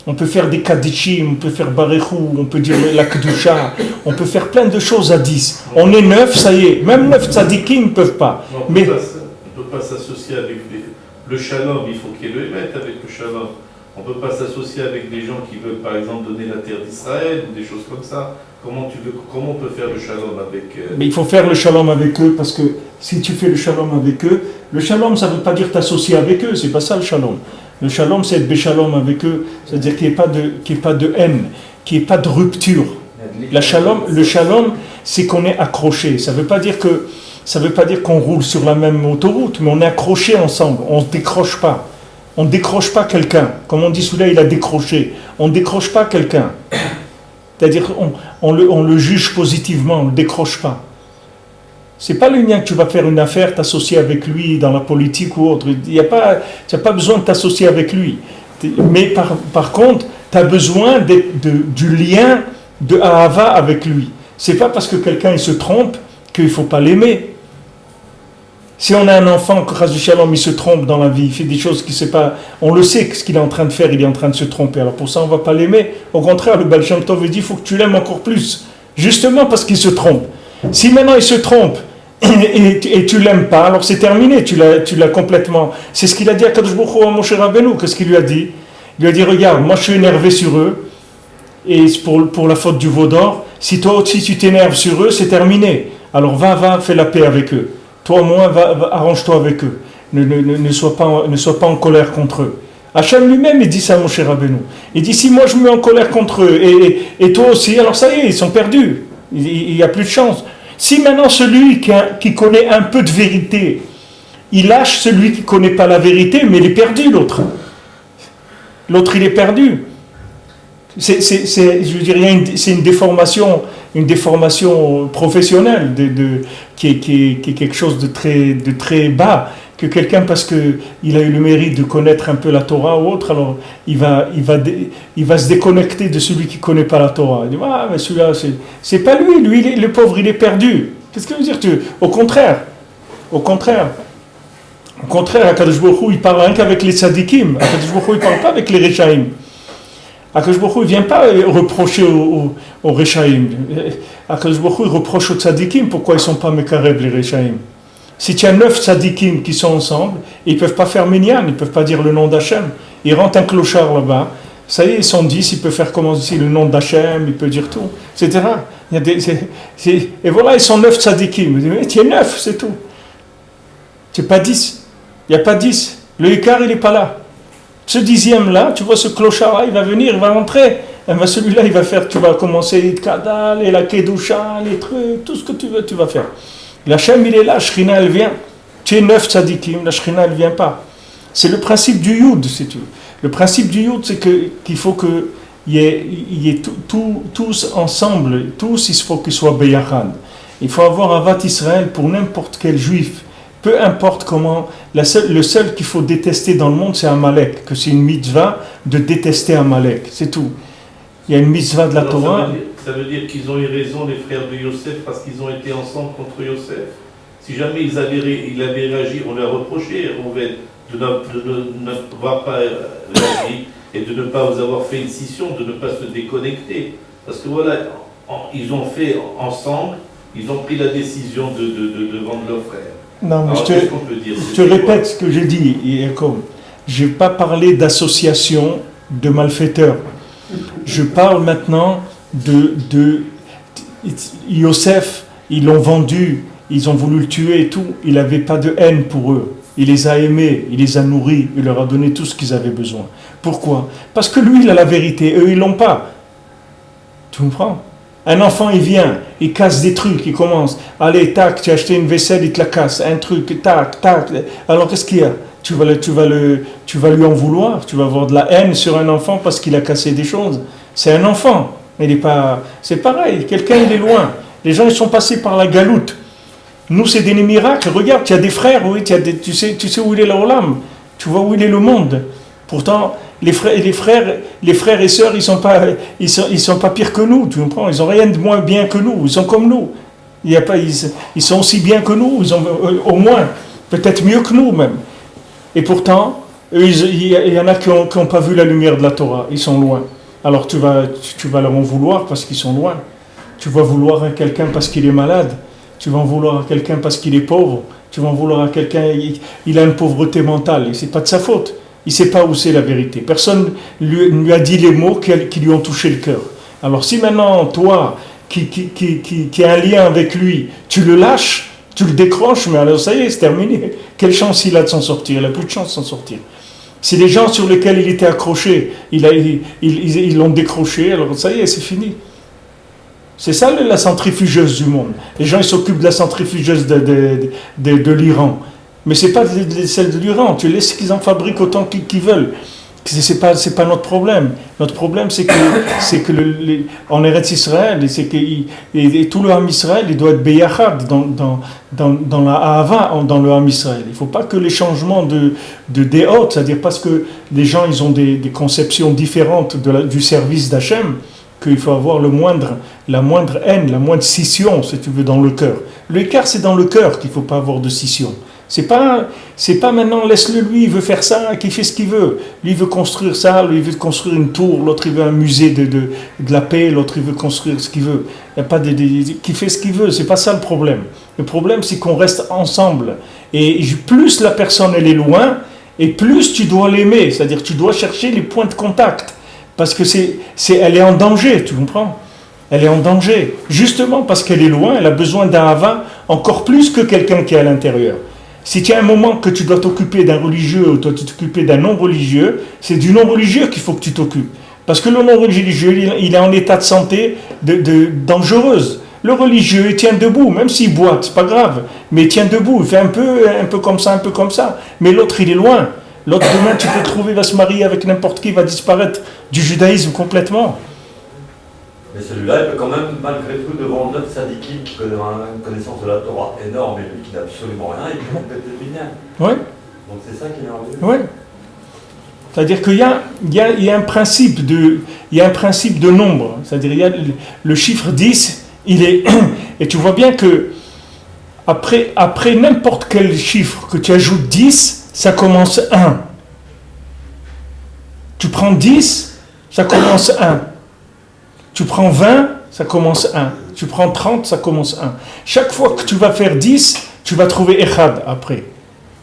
On peut faire des kaddichim, on peut faire barechou, on peut dire la kedusha, on peut faire plein de choses à 10. On est 9, ça y est. Même 9 tzadikim ne peuvent pas. Non, on ne peut pas s'associer avec le shalom, il faut qu'il y ait le émet avec le shalom. On ne peut pas s'associer avec des gens qui veulent par exemple donner la terre d'Israël ou des choses comme ça. Comment on peut faire le shalom avec... Mais il faut faire le shalom avec eux parce que si tu fais le shalom avec eux, le shalom ça ne veut pas dire t'associer avec eux, c'est pas ça le shalom. Le shalom, c'est être béchalom avec eux, c'est-à-dire qu'il n'y ait pas de haine, qu'il n'y ait pas de rupture. Le shalom, c'est qu'on est accroché. Ça ne veut pas dire qu'on roule sur la même autoroute, mais on est accroché ensemble. On ne décroche pas. On ne décroche pas quelqu'un. Comme on dit, celui-là, il a décroché. On ne décroche pas quelqu'un. C'est-à-dire on le juge positivement, on ne le décroche pas. C'est pas le mien que tu vas faire une affaire, t'associer avec lui dans la politique ou autre. Tu n'as pas besoin de t'associer avec lui. Mais par contre, Tu as besoin du lien de Ahava avec lui. C'est pas parce que quelqu'un il se trompe qu'il ne faut pas l'aimer. Si on a un enfant, que Chas Shalom, il se trompe dans la vie, il fait des choses qu'il ne sait pas, on le sait que ce qu'il est en train de faire, il est en train de se tromper. Alors pour ça, on ne va pas l'aimer. Au contraire, le Baal Shem Tov dit il faut que tu l'aimes encore plus. Justement parce qu'il se trompe. Si maintenant il se trompe et tu ne l'aimes pas, alors c'est terminé, tu l'as complètement. C'est ce qu'il a dit à Kadosh Baruch Hu à Moshe Rabbeinu. Qu'est-ce qu'il lui a dit? Il lui a dit regarde, moi je suis énervé sur eux, et pour la faute du veau d'or, si toi aussi tu t'énerves sur eux, c'est terminé. Alors va, fais la paix avec eux. Toi au moins, arrange-toi avec eux. Ne sois pas en colère contre eux. Hachem lui-même, il dit ça à Moshe Rabbeinu. Il dit, si moi je me mets en colère contre eux, et toi aussi, alors ça y est, ils sont perdus. Il n'y a plus de chance. Si maintenant celui qui connaît un peu de vérité, il lâche celui qui ne connaît pas la vérité, mais il est perdu, l'autre. L'autre, il est perdu. Je dirais, c'est une déformation professionnelle qui est quelque chose de très bas, que quelqu'un, parce qu'il a eu le mérite de connaître un peu la Torah ou autre, alors il va se déconnecter de celui qui ne connaît pas la Torah. Il dit, ah, mais celui-là, c'est pas lui, le pauvre, il est perdu. Qu'est-ce que veut dire Au contraire, Akadosh Baruch Hu, il parle rien qu'avec les tzadikim. Akadosh Baruch Hu, il ne parle pas avec les Rechaim. Akadosh Baruch Hu, il ne vient pas reprocher aux Rechaim. Akadosh Baruch Hu, il reproche aux tzadikim pourquoi ils ne sont pas Mekarev, les Rechaim. Si tu as 9 tzadikim qui sont ensemble, ils ne peuvent pas faire minyan, ils ne peuvent pas dire le nom d'Hachem. Ils rentrent un clochard là-bas, ça y est, ils sont 10, ils peuvent faire commencer le nom d'Hachem, ils peuvent dire tout, etc. Et voilà, ils sont 9 tzadikim. Mais tu es 9, c'est tout. Tu n'es pas 10. Il n'y a pas 10. Le Ikar, il n'est pas là. Ce 10e-là, tu vois, ce clochard-là, il va venir, il va rentrer. Et bien celui-là, il va faire, tu vas commencer les Kadal, et la Kedusha, les trucs, tout ce que tu veux, tu vas faire. La Shem, il est là, Shrina, elle vient. Tu es 9 tzadikim, la Shrina, elle ne vient pas. C'est le principe du Yud, si tu veux. Le principe du Yud, c'est qu'il faut qu'il y ait tous ensemble, tous, il faut qu'ils soient Beyachad. Il faut avoir Avat Israël pour n'importe quel juif. Peu importe comment, le seul qu'il faut détester dans le monde, c'est Amalek, que c'est une mitzvah de détester Amalek, c'est tout. Il y a une mitzvah de la Torah. Ça veut dire qu'ils ont eu raison, les frères de Yosef, parce qu'ils ont été ensemble contre Yosef. Si jamais ils avaient réagi, on leur reprochait, de ne pas réagir et de ne pas vous avoir fait une scission, de ne pas se déconnecter. Parce que voilà, ils ont fait ensemble, ils ont pris la décision de vendre leur frère. Non, mais alors, je te répète ce que j'ai dit, Yaakov. Je n'ai pas parlé d'association de malfaiteurs. Je parle maintenant de Yosef, ils l'ont vendu, ils ont voulu le tuer et tout. Il n'avait pas de haine pour eux. Il les a aimés, il les a nourris, il leur a donné tout ce qu'ils avaient besoin. Pourquoi? Parce que lui, il a la vérité, eux, ils ne l'ont pas. Tu comprends? Un enfant, il vient, il casse des trucs, il commence. Allez, tac, tu as acheté une vaisselle, il te la casse. Un truc, tac, tac. Alors, qu'est-ce qu'il y a? Tu vas lui en vouloir, tu vas avoir de la haine sur un enfant parce qu'il a cassé des choses. C'est un enfant, il est pas... C'est pareil, quelqu'un, il est loin. Les gens, ils sont passés par la galoute. Nous, c'est des miracles. Regarde, tu as des frères, oui, tu sais où il est l'Olam. Tu vois où il est le monde. Pourtant, les frères et sœurs, ils sont pas pires que nous, tu comprends? Ils ont rien de moins bien que nous, ils sont comme nous. Ils sont aussi bien que nous, ils ont au moins, peut-être mieux que nous même. Et pourtant, il y en a qui n'ont pas vu la lumière de la Torah, ils sont loin. Alors tu vas leur en vouloir parce qu'ils sont loin. Tu vas vouloir à quelqu'un parce qu'il est malade. Tu vas en vouloir à quelqu'un parce qu'il est pauvre. Tu vas en vouloir à quelqu'un, il a une pauvreté mentale, et c'est pas de sa faute. Il ne sait pas où c'est la vérité. Personne ne lui a dit les mots qui lui ont touché le cœur. Alors si maintenant, toi, qui a un lien avec lui, tu le lâches, tu le décroches, mais alors ça y est, c'est terminé. Quelle chance il a de s'en sortir? Il n'a plus de chance de s'en sortir. Si les gens sur lesquels il était accroché, ils l'ont décroché, alors ça y est, c'est fini. C'est ça la centrifugeuse du monde. Les gens, ils s'occupent de la centrifugeuse de l'Iran. Mais ce n'est pas celle de l'Iran. Tu laisses qu'ils en fabriquent autant qu'ils veulent. c'est pas notre problème. Notre problème, c'est que en Eretz Israël, c'est que et tout le Ham Israël, il doit être beyachad dans la Ahava, dans le Ham Israël. Il ne faut pas que les changements de déot, c'est-à-dire parce que les gens ils ont des conceptions différentes du service d'Hachem, qu'il faut avoir la moindre haine, la moindre scission, si tu veux, dans le cœur. L'écart, c'est dans le cœur qu'il ne faut pas avoir de scission. C'est pas maintenant, laisse-le lui, il veut faire ça, qu'il fait ce qu'il veut. Lui, il veut construire ça, lui, il veut construire une tour, l'autre, il veut un musée de la paix, l'autre, il veut construire ce qu'il veut. Il n'y a pas qui fait ce qu'il veut, c'est pas ça le problème. Le problème, c'est qu'on reste ensemble. Et plus la personne, elle est loin, et plus tu dois l'aimer. C'est-à-dire, tu dois chercher les points de contact. Parce que elle est en danger, tu comprends? Elle est en danger. Justement parce qu'elle est loin, elle a besoin d'un Hava encore plus que quelqu'un qui est à l'intérieur. Si tu as un moment que tu dois t'occuper d'un religieux ou tu dois t'occuper d'un non-religieux, c'est du non-religieux qu'il faut que tu t'occupes. Parce que le non-religieux, il est en état de santé dangereuse. Le religieux, il tient debout, même s'il boite, c'est pas grave. Mais il tient debout, il fait un peu comme ça, un peu comme ça. Mais l'autre, il est loin. L'autre, demain, tu peux trouver, va se marier avec n'importe qui, va disparaître du judaïsme complètement. Mais celui-là, il peut quand même, malgré tout, devant notre syndiqué qui connaît une connaissance de la Torah énorme et lui qui n'a absolument rien, il peut compléter le minyan. Oui. Donc c'est ça qui est merveilleux. Oui. C'est-à-dire qu'il y a un principe de nombre. C'est-à-dire il y a le chiffre 10, il est... Et tu vois bien que après n'importe quel chiffre que tu ajoutes 10, ça commence 1. Tu prends 10, ça commence 1. Tu prends 20, ça commence 1. Tu prends 30, ça commence 1. Chaque fois que tu vas faire 10, tu vas trouver Echad après.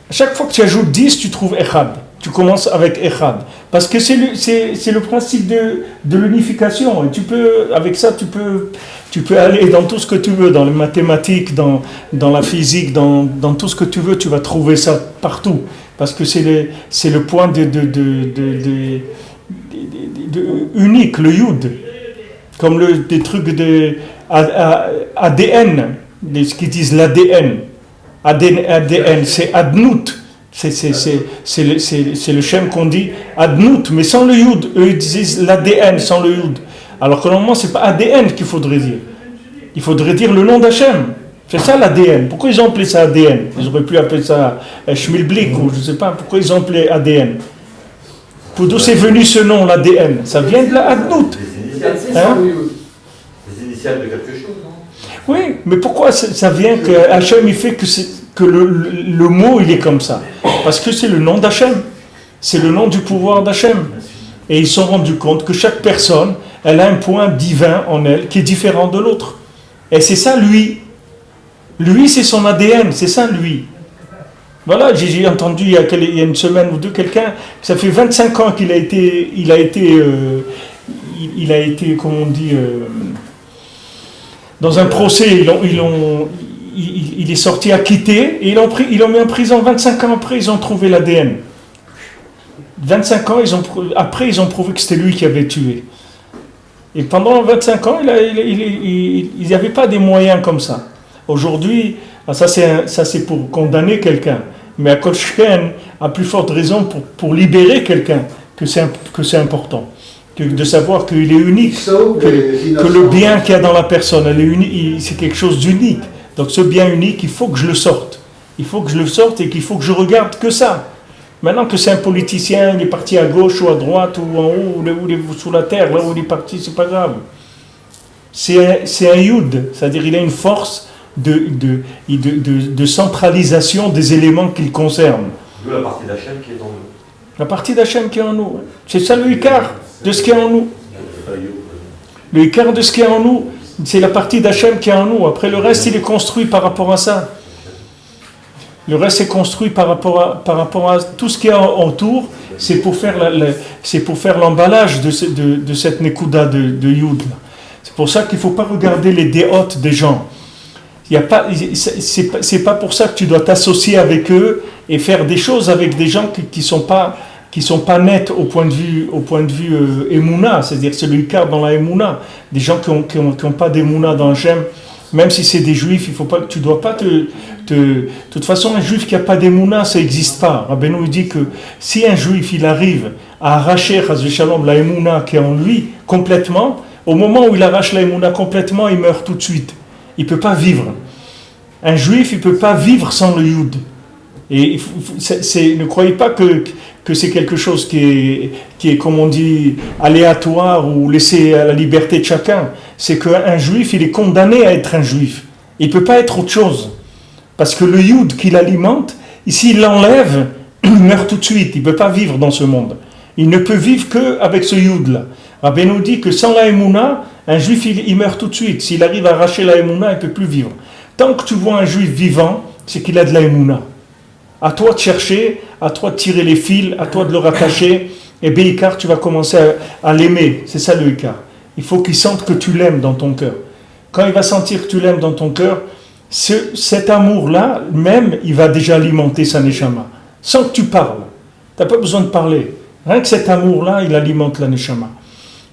Chaque fois que tu ajoutes 10, tu trouves Echad. Tu commences avec Echad. Parce que c'est le principe de l'unification. Et avec ça, tu peux aller dans tout ce que tu veux, dans les mathématiques, dans la physique, dans tout ce que tu veux, tu vas trouver ça partout. Parce que c'est le point unique, le Yud. Comme des trucs de ADN, ce qu'ils disent l'ADN. ADN, c'est Adnout. C'est le Shem qu'on dit Adnout, mais sans le Yud. Eux, ils disent l'ADN sans le Yud. Alors que normalement, c'est pas ADN qu'il faudrait dire. Il faudrait dire le nom d'Hachem. C'est ça l'ADN. Pourquoi ils ont appelé ça ADN? Ils auraient pu appeler ça Schmilblick ou je ne sais pas. Pourquoi ils ont appelé ADN? D'où c'est venu ce nom, l'ADN? Ça vient de la Adnout. Les initiales de quelque chose, non? Oui, mais pourquoi ça vient que Hachem il fait que le mot il est comme ça? Parce que c'est le nom d'Hachem, c'est le nom du pouvoir d'Hachem. Et ils se sont rendus compte que chaque personne, elle a un point divin en elle qui est différent de l'autre. Et c'est ça lui. Lui c'est son ADN, c'est ça lui. Voilà, j'ai entendu il y a une semaine ou deux quelqu'un, ça fait 25 ans qu'il a été, comme on dit, dans un procès, il est sorti acquitté et ils l'ont mis en prison. 25 ans après, ils ont trouvé l'ADN. 25 ans après, ils ont prouvé que c'était lui qui avait tué. Et pendant 25 ans, il n'y avait pas des moyens comme ça. Aujourd'hui, ça c'est pour condamner quelqu'un. Mais à Kolchken, à plus forte raison pour libérer quelqu'un, que c'est important. De savoir qu'il est unique, que le bien qu'il y a dans la personne, c'est quelque chose d'unique. Donc ce bien unique, il faut que je le sorte. Il faut que je le sorte et qu'il faut que je regarde que ça. Maintenant que c'est un politicien, il est parti à gauche ou à droite ou en haut ou sous la terre, là où il est parti, c'est pas grave. C'est un yud, c'est-à-dire il a une force de centralisation des éléments qu'il concerne. D'où la partie d'Hachem qui est en nous. La partie d'Hachem qui est en nous. C'est ça le ikar de ce qui est en nous. Le ikar de ce qui est en nous, c'est la partie d'Hachem qui est en nous. Après le reste, il est construit par rapport à ça. Le reste est construit par rapport à tout ce qui est autour. C'est pour faire l'emballage de cette nekuda de Yud. C'est pour ça qu'il ne faut pas regarder les déotes des gens. C'est pas pour ça que tu dois t'associer avec eux et faire des choses avec des gens qui sont pas nets au point de vue Emouna, c'est-à-dire c'est le Ikar dans la Emouna. Des gens qui ont pas d'Emouna dans Hachem, Même si c'est des juifs, tu dois pas de toute façon, un juif qui n'a pas d'émouna, ça n'existe pas. Rabbeinu dit que si un juif il arrive à arracher Shalom, la émouna qui est en lui complètement, au moment où il arrache la émouna complètement, il meurt tout de suite. Il ne peut pas vivre. Un juif, il ne peut pas vivre sans le Yud. Et ne croyez pas que c'est quelque chose qui est, comme on dit, aléatoire ou laissé à la liberté de chacun. C'est qu'un juif, il est condamné à être un juif. Il ne peut pas être autre chose. Parce que le Yud qu'il alimente, s'il l'enlève, il meurt tout de suite. Il ne peut pas vivre dans ce monde. Il ne peut vivre qu'avec ce Yud-là. Rabbi nous dit que sans la Emouna, un juif, il meurt tout de suite. S'il arrive à arracher la Emouna, il ne peut plus vivre. Tant que tu vois un juif vivant, c'est qu'il a de la Emouna. À toi de chercher, à toi de tirer les fils, à toi de le rattacher. Et Beikar, tu vas commencer à l'aimer. C'est ça le Ikar. Il faut qu'il sente que tu l'aimes dans ton cœur. Quand il va sentir que tu l'aimes dans ton cœur, cet amour-là, même, il va déjà alimenter sa neshama. Sans que tu parles. Tu n'as pas besoin de parler. Rien que cet amour-là, il alimente la neshama.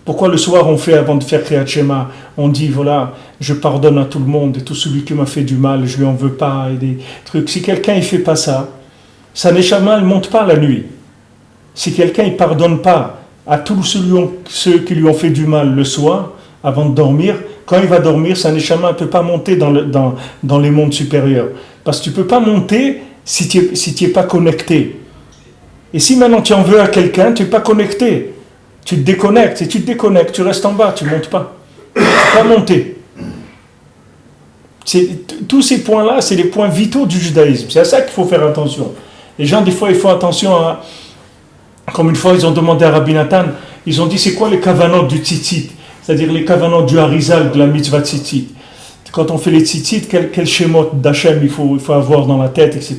Pourquoi le soir, on fait, avant de faire Kriyat Shema, on dit, voilà, je pardonne à tout le monde, et tout celui qui m'a fait du mal, je lui en veux pas, et des trucs. Si quelqu'un, il fait pas ça, sa neshama, elle monte pas la nuit. Si quelqu'un, il pardonne pas à tous ceux qui lui ont fait du mal le soir, avant de dormir, quand il va dormir, sa neshama ne peut pas monter dans les mondes supérieurs. Parce que tu ne peux pas monter si tu n'es pas connecté. Et si maintenant tu en veux à quelqu'un, tu n'es pas connecté. Tu te déconnectes. Si tu te déconnectes, tu restes en bas, tu ne montes pas. Tu ne peux pas monter. Tous ces points-là, c'est les points vitaux du judaïsme. C'est à ça qu'il faut faire attention. Les gens, des fois, ils font attention à... Comme une fois, ils ont demandé à Rabbi Nathan, ils ont dit, c'est quoi les kavanot du tzitzit? C'est-à-dire les kavanot du harizal de la mitzvah tzitzit. Quand on fait les tzitzit, quel schéma d'Hachem il faut avoir dans la tête, etc.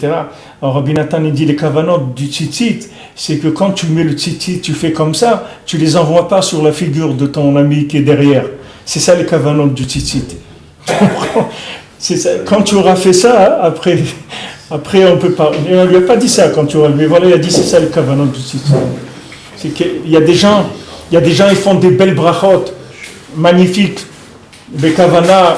Alors Rabbi Nathan, il dit, les kavanot du tzitzit, c'est que quand tu mets le tzitzit, tu fais comme ça, tu les envoies pas sur la figure de ton ami qui est derrière. C'est ça les kavanot du tzitzit. C'est ça. Quand tu auras fait ça, après on peut pas. Il ne lui a pas dit ça quand tu auras. Mais voilà, il a dit c'est ça le kavanot du tzitzit. C'est qu'il y a des gens, ils font des belles brachot magnifiques, des kavana,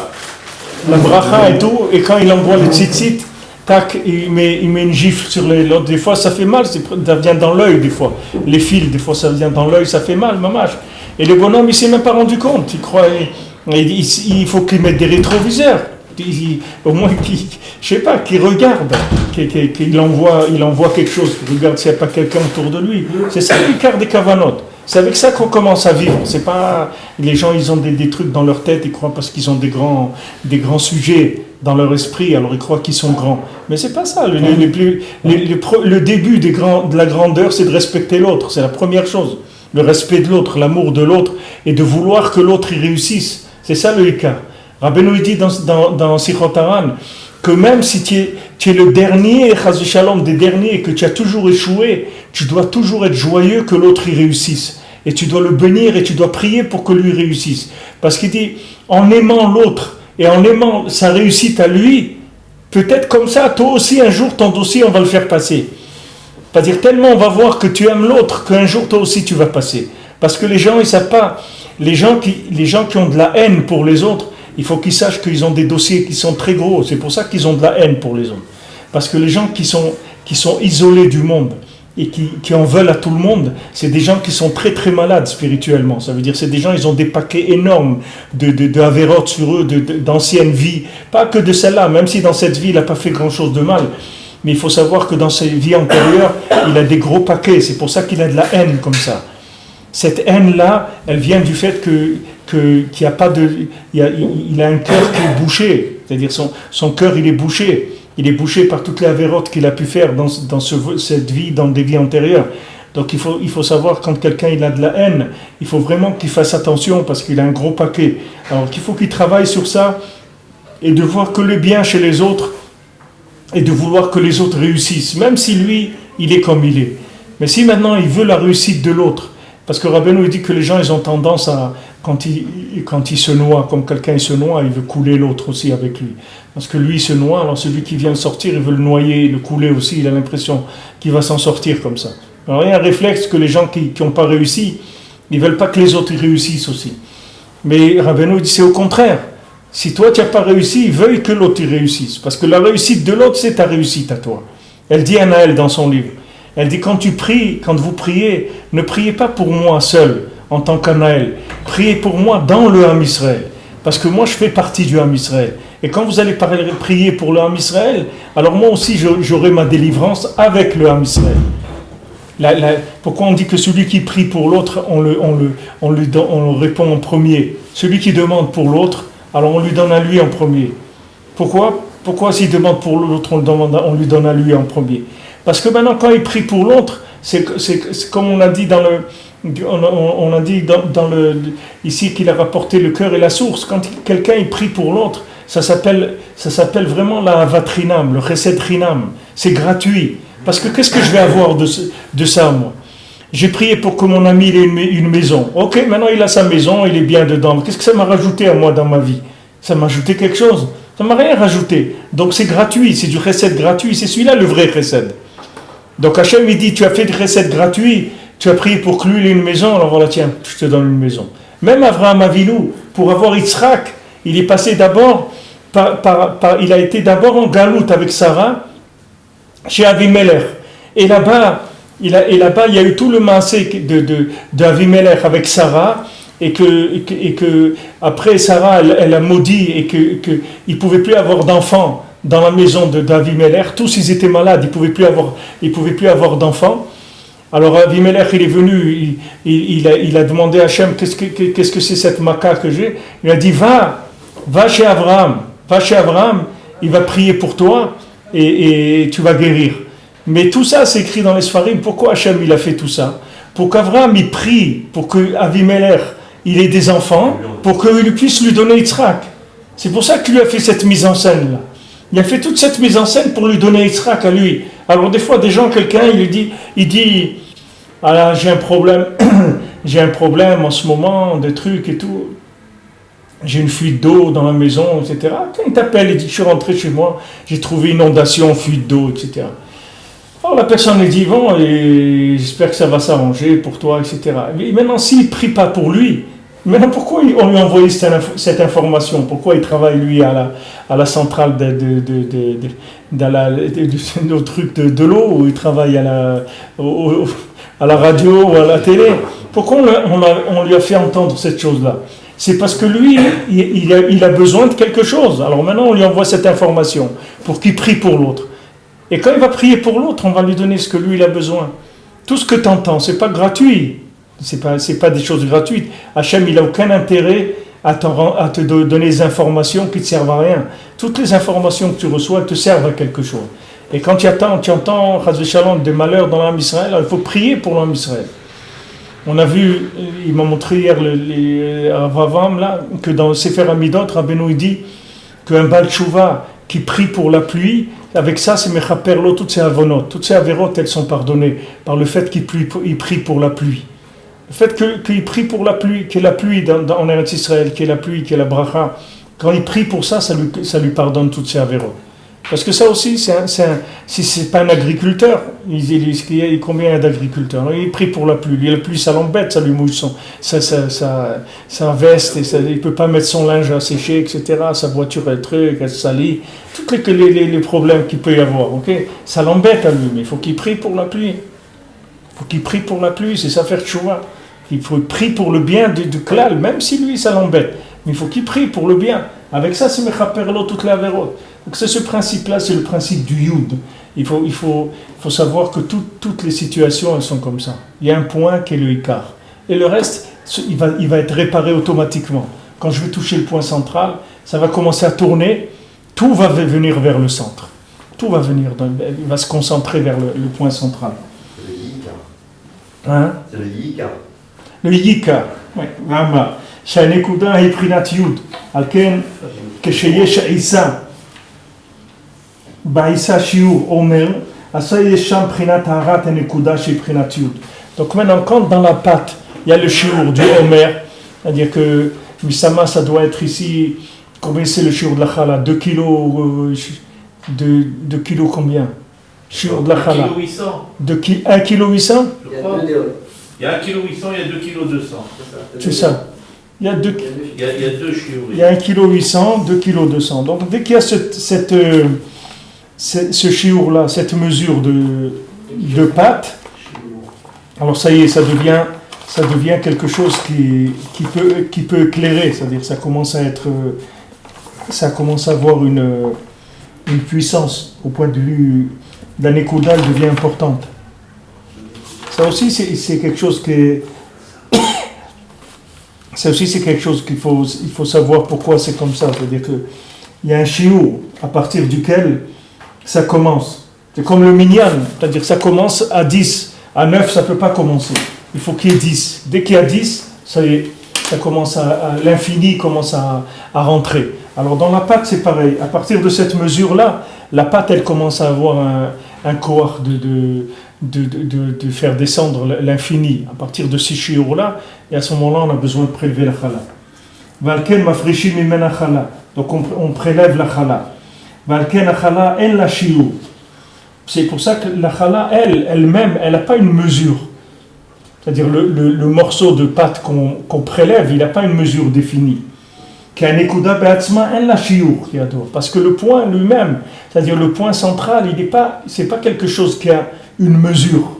la bracha et tout, et quand il envoie le tzitzit, tac, il met une gifle sur l'autre. Des fois, ça fait mal, ça vient dans l'œil, des fois. Les fils, des fois, ça vient dans l'œil, ça fait mal, mamache. Et le bonhomme, il ne s'est même pas rendu compte. Il croit, il faut qu'il mette des rétroviseurs. Au moins, je sais pas, qu'il regarde, qu'il envoie quelque chose, qu'il regarde s'il n'y a pas quelqu'un autour de lui. C'est ça le quart des kavanot. C'est avec ça qu'on commence à vivre. C'est pas les gens, ils ont des trucs dans leur tête, ils croient parce qu'ils ont des grands sujets dans leur esprit, alors ils croient qu'ils sont grands. Mais c'est pas ça. Le début de la grandeur, c'est de respecter l'autre. C'est la première chose. Le respect de l'autre, l'amour de l'autre, et de vouloir que l'autre y réussisse. C'est ça le écart. Rabbeinu dit dans Sichot Haran que même si tu es le dernier, Chas v'Shalom, des derniers, et que tu as toujours échoué, tu dois toujours être joyeux que l'autre y réussisse. Et tu dois le bénir et tu dois prier pour que lui réussisse. Parce qu'il dit, en aimant l'autre et en aimant sa réussite à lui, peut-être comme ça, toi aussi, un jour, ton dossier, on va le faire passer. C'est-à-dire tellement on va voir que tu aimes l'autre qu'un jour, toi aussi, tu vas passer. Parce que les gens, ils ne savent pas. Les gens qui ont de la haine pour les autres, il faut qu'ils sachent qu'ils ont des dossiers qui sont très gros. C'est pour ça qu'ils ont de la haine pour les autres. Parce que les gens qui sont isolés du monde et qui en veulent à tout le monde, c'est des gens qui sont très très malades spirituellement. Ça veut dire c'est des gens, ils ont des paquets énormes de avérotes sur eux, d'anciennes vies. Pas que de celle-là, même si dans cette vie, il n'a pas fait grand-chose de mal. Mais il faut savoir que dans ses vies antérieures, il a des gros paquets. C'est pour ça qu'il a de la haine comme ça. Cette haine-là, elle vient du fait qu'il y a pas de, il a un cœur qui est bouché, c'est-à-dire son cœur il est bouché par toutes les avérotes qu'il a pu faire dans cette vie, dans des vies antérieures. Donc il faut savoir quand quelqu'un il a de la haine, il faut vraiment qu'il fasse attention parce qu'il a un gros paquet. Alors qu'il faut qu'il travaille sur ça et de voir que le bien chez les autres et de vouloir que les autres réussissent, même si lui il est comme il est. Mais si maintenant il veut la réussite de l'autre, parce que Rabbeinu dit que les gens ils ont tendance à, quand il se noie, comme quelqu'un il se noie, il veut couler l'autre aussi avec lui. Parce que lui il se noie, alors celui qui vient de sortir, il veut le noyer, le couler aussi, il a l'impression qu'il va s'en sortir comme ça. Alors il y a un réflexe que les gens qui n'ont pas réussi, ils ne veulent pas que les autres réussissent aussi. Mais Rabbeinu dit c'est au contraire. Si toi tu n'as pas réussi, il veut que l'autre réussisse. Parce que la réussite de l'autre, c'est ta réussite à toi. Elle dit à Naël dans son livre, elle dit quand vous priez, ne priez pas pour moi seul, en tant qu'Anaël. Priez pour moi dans le Ham Israël. Parce que moi je fais partie du Ham Israël. Et quand vous allez prier pour le Ham Israël, alors moi aussi j'aurai ma délivrance avec le Ham Israël. Pourquoi on dit que celui qui prie pour l'autre, on le répond en premier. Celui qui demande pour l'autre, alors on lui donne à lui en premier. Pourquoi s'il demande pour l'autre, on lui donne à lui en premier? Parce que maintenant, quand il prie pour l'autre, c'est comme on a dit ici qu'il a rapporté le cœur et la source. Quand quelqu'un il prie pour l'autre, ça s'appelle vraiment la vatrinam, le chesed rinam. C'est gratuit. Parce que qu'est-ce que je vais avoir de ça, moi? J'ai prié pour que mon ami ait une maison. Ok, maintenant il a sa maison, il est bien dedans. Qu'est-ce que ça m'a rajouté à moi dans ma vie? Ça m'a ajouté quelque chose? Ça m'a rien rajouté. Donc c'est gratuit, c'est du chesed gratuit. C'est celui-là le vrai chesed. Donc Hachem il dit, tu as fait du chesed gratuit, tu as prié pour que lui ait une maison, alors voilà, tiens, je te donne une maison. Même Avraham Avinu, pour avoir Yitzhak, il est passé d'abord, il a été d'abord en galoute avec Sarah, chez Avimelech. Et là-bas, il y a eu tout le maasé de Avimelech avec Sarah, et que après Sarah, elle a maudit, et qu'il ne pouvait plus avoir d'enfants dans la maison d'Avimelech. Tous ils étaient malades, ils ne pouvaient plus avoir d'enfants. Alors Avimelech, il est venu, il a demandé à Hachem, qu'est-ce que c'est cette maca que j'ai? Il a dit, va chez Abraham, il va prier pour toi, et tu vas guérir. Mais tout ça, c'est écrit dans les Sfarim. Pourquoi Hachem il a fait tout ça? Pour qu'Abraham il prie, pour que Avimelech il ait des enfants, pour qu'il puisse lui donner Yitzhak. C'est pour ça qu'il lui a fait cette mise en scène là. Il a fait toute cette mise en scène pour lui donner Yitzhak à lui. Alors des fois, quelqu'un il dit, ah j'ai un problème, en ce moment, des trucs et tout. J'ai une fuite d'eau dans la maison, etc. Il t'appelle, il dit, je suis rentré chez moi, j'ai trouvé inondation, fuite d'eau, etc. Alors la personne lui dit, bon, et j'espère que ça va s'arranger pour toi, etc. Mais maintenant, s'il ne prie pas pour lui, maintenant pourquoi on lui a envoyé cette information? Pourquoi il travaille, lui, à la centrale au truc de l'eau, ou il travaille à la radio ou à la télé? Pourquoi on lui a fait entendre cette chose-là? C'est parce que lui, il a besoin de quelque chose. Alors maintenant, on lui envoie cette information pour qu'il prie pour l'autre. Et quand il va prier pour l'autre, on va lui donner ce que lui, il a besoin. Tout ce que tu entends, ce n'est pas gratuit. C'est pas des choses gratuites. Hachem, il n'a aucun intérêt à te donner des informations qui ne te servent à rien. Toutes les informations que tu reçois te servent à quelque chose. Et quand tu entends, Chaz v'Shalom, des malheurs dans l'âme Israël, il faut prier pour l'âme Israël. On a vu, il m'a montré hier à Vavam, là, que dans le Sefer Amidot, Rabbeinu dit qu'un Baal Tshuva qui prie pour la pluie, avec ça, c'est Mechaperlo, toutes ces avonot, toutes ces avérotes, elles sont pardonnées par le fait qu'il prie pour la pluie. Le fait qu'il prie pour la pluie, qu'il y ait la pluie en Eretz Israël, qu'il y ait la pluie, qu'il y ait la bracha, quand il prie pour ça, ça lui pardonne toutes ces avérotes. Parce que ça aussi, si c'est pas un agriculteur, combien il y a d'agriculteurs? Il prie pour la pluie. La pluie, ça l'embête, ça lui mouille sa veste, et il ne peut pas mettre son linge à sécher, etc. Sa voiture, elle salit. Tous les problèmes qu'il peut y avoir, ok? Ça l'embête à lui, mais il faut qu'il prie pour la pluie. Il faut qu'il prie pour la pluie, c'est ça faire tchouva. Il faut prier pour le bien du klal, même si lui, ça l'embête. Mais il faut qu'il prie pour le bien. Avec ça, c'est mechaperlo toutes les avérotes. Donc c'est ce principe-là, c'est le principe du Yud. Il faut savoir que toutes les situations, elles sont comme ça. Il y a un point qui est le Ikar. Et le reste, il va être réparé automatiquement. Quand je vais toucher le point central, ça va commencer à tourner. Tout va venir vers le centre. Tout va venir, il va se concentrer vers le point central. C'est le Yikar. Hein? C'est le Yikar. Le Yikar. Oui, Rama. שהנקודה היא בחינת י' על כן כשיש עיסה בעיסה שיעור אומר אז יש שם בחינת טהרת הנקודה שהיא בחינת י'. Donc maintenant quand dans la pâte il y a le shiur du Omer, c'est-à-dire que Misama ça doit être ici, combien c'est le shiur de la chala? 2 kilos, 2 kilos combien? Shiur de la chala 1 kg 800. Il y a 2 Il y a 1,8 kg, il y a 2,2 kg. C'est ça. Il y a 2 Il y a deux chiours. il y a 1,8 kg, 2,2 kg. Donc dès qu'il y a ce chiour-là, cette mesure de pâte, alors ça y est, ça devient quelque chose qui peut éclairer, c'est-à-dire ça commence à avoir une puissance au point de vue d'un écoudal devient importante. Ça aussi c'est quelque chose qu'il faut savoir pourquoi c'est comme ça, c'est-à-dire que il y a un chiour à partir duquel ça commence. C'est comme le minyan, c'est-à-dire que ça commence à 10, à 9 ça ne peut pas commencer. Il faut qu'il y ait 10. Dès qu'il y a 10, ça y est, ça commence l'infini commence à rentrer. Alors dans la pâte c'est pareil. À partir de cette mesure-là, la pâte elle commence à avoir un corps de faire descendre l'infini. À partir de ces chiours-là, et à ce moment-là, on a besoin de prélever la chala. Valken mafreshi mimena chala. Donc on prélève la chala. Valken la chala en la chiour. C'est pour ça que la chala, elle-même, elle n'a pas une mesure. C'est-à-dire le morceau de pâte qu'on prélève, il n'a pas une mesure définie. Parce que le point lui-même, c'est-à-dire le point central, c'est pas quelque chose qui a une mesure.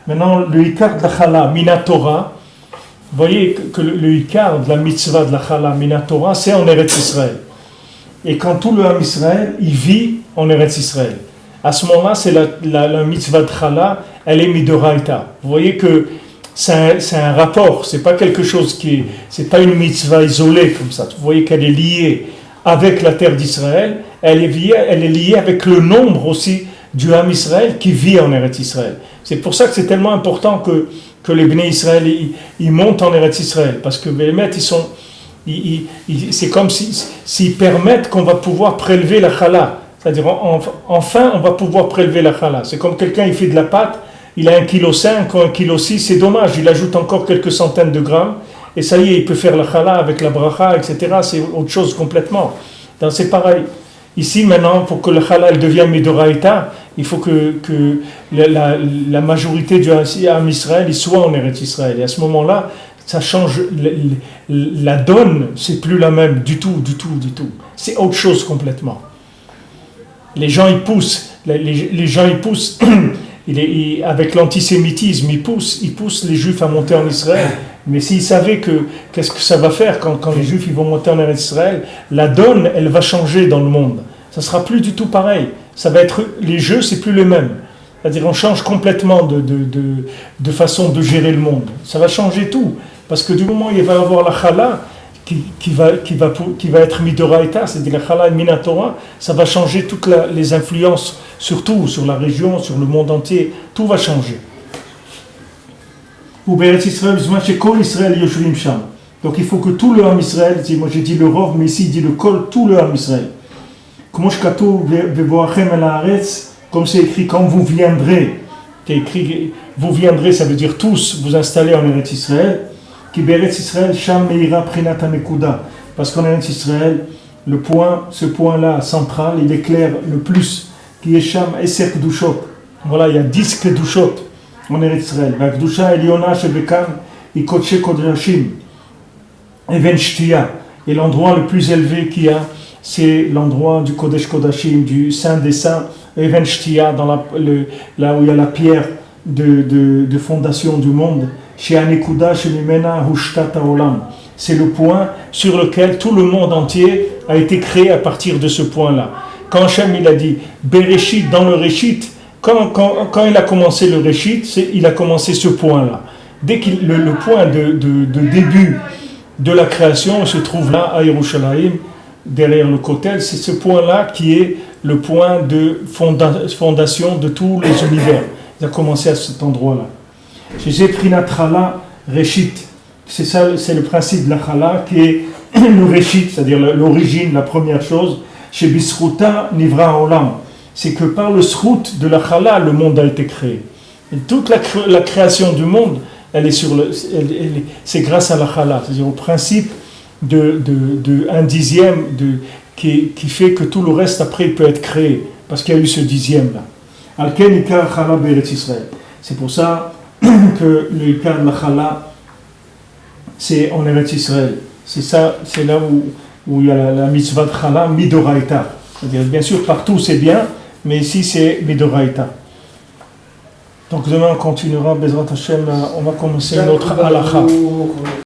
Maintenant, le ikar de la chala, minatora, vous voyez que le ikar de la mitzvah de la chala, minatora, c'est en Eretz Israël. Et quand tout le Ham Israël, il vit en Eretz Israël. À ce moment-là, c'est la mitzvah de chala, elle est midoraita. Vous voyez que c'est un rapport, c'est pas quelque chose c'est pas une mitzvah isolée comme ça. Vous voyez qu'elle est liée avec la terre d'Israël, elle est liée avec le nombre aussi du Ham Israël qui vit en Eretz Israël. C'est pour ça que c'est tellement important que les Bnei Israël ils montent en Eretz Israël, parce que les maîtres c'est comme s'ils permettent qu'on va pouvoir prélever la chala. C'est-à-dire, enfin, on va pouvoir prélever la chala. C'est comme quelqu'un, il fait de la pâte, il a 1,5 kg ou 1,6 kg, c'est dommage, il ajoute encore quelques centaines de grammes, et ça y est, il peut faire la chala avec la bracha, etc. C'est autre chose complètement. Donc c'est pareil. Ici, maintenant, pour que la chala elle devienne midoraita, il faut que la majorité du Ham Israël, il soit en Eretz Israël. Et à ce moment-là, ça change, la donne, c'est plus la même du tout. C'est autre chose complètement. Les gens ils poussent avec l'antisémitisme, ils poussent les Juifs à monter en Israël. Mais s'ils savaient qu'est-ce que ça va faire quand les Juifs ils vont monter en Israël, la donne, elle va changer dans le monde. Ça sera plus du tout pareil. Ça va être, les jeux, c'est plus les mêmes. C'est-à-dire, on change complètement de façon de gérer le monde. Ça va changer tout. Parce que du moment où il va y avoir la chala, qui va être midoraita, c'est-à-dire la chala et minatora, ça va changer toutes les influences, surtout sur la région, sur le monde entier, tout va changer. Donc il faut que tout le Ham Israël, moi j'ai dit le Rov, mais ici il dit le Kol, tout le Ham Israël. Comme c'est écrit, quand vous viendrez, c'est écrit, vous viendrez, ça veut dire tous vous installer en Eretz Israël. Parce qu'en Eretz Israël, ce point-là central, il éclaire le plus, qui est Sham Eser Kedushot. Voilà, il y a 10 Kedushot en Eretz Israël. La Kedusha Eliona Shebekan et Kodesh Kodashim, Even Shtia. Et l'endroit le plus élevé qu'il y a, c'est l'endroit du Kodesh Kodashim, du Saint des Saints, Even Shtia, là où il y a la pierre de fondation du monde. C'est le point sur lequel tout le monde entier a été créé à partir de ce point-là. Quand Hachem il a dit Bereshit dans le Réchit, quand il a commencé le Réchit, il a commencé ce point-là. Dès que le point de début de la création se trouve là à Yerushalayim, derrière le Kotel, c'est ce point-là qui est le point de fondation de tous les univers. Il a commencé à cet endroit-là. C'est Prinat-Chala Réchit. C'est ça, c'est le principe de la Chala qui est le Réchit, c'est-à-dire l'origine, la première chose. Chez Bisruta Nivra Olam. C'est que par le Srut de la Chala, le monde a été créé. Et toute la création du monde, c'est grâce à la Chala, c'est-à-dire au principe de 1/10 qui fait que tout le reste après peut être créé, parce qu'il y a eu ce 10e là. Alken Ikar Chala Beretz Israël. C'est pour ça que le Ikar de la Chala, c'est en Eretz Israël. C'est ça, c'est là où il y a la mitzvah de Chala, Midoraita. C'est-à-dire, bien sûr, partout c'est bien, mais ici c'est Midoraita. Donc demain on continuera, Bezrat Hashem, on va commencer notre halakha.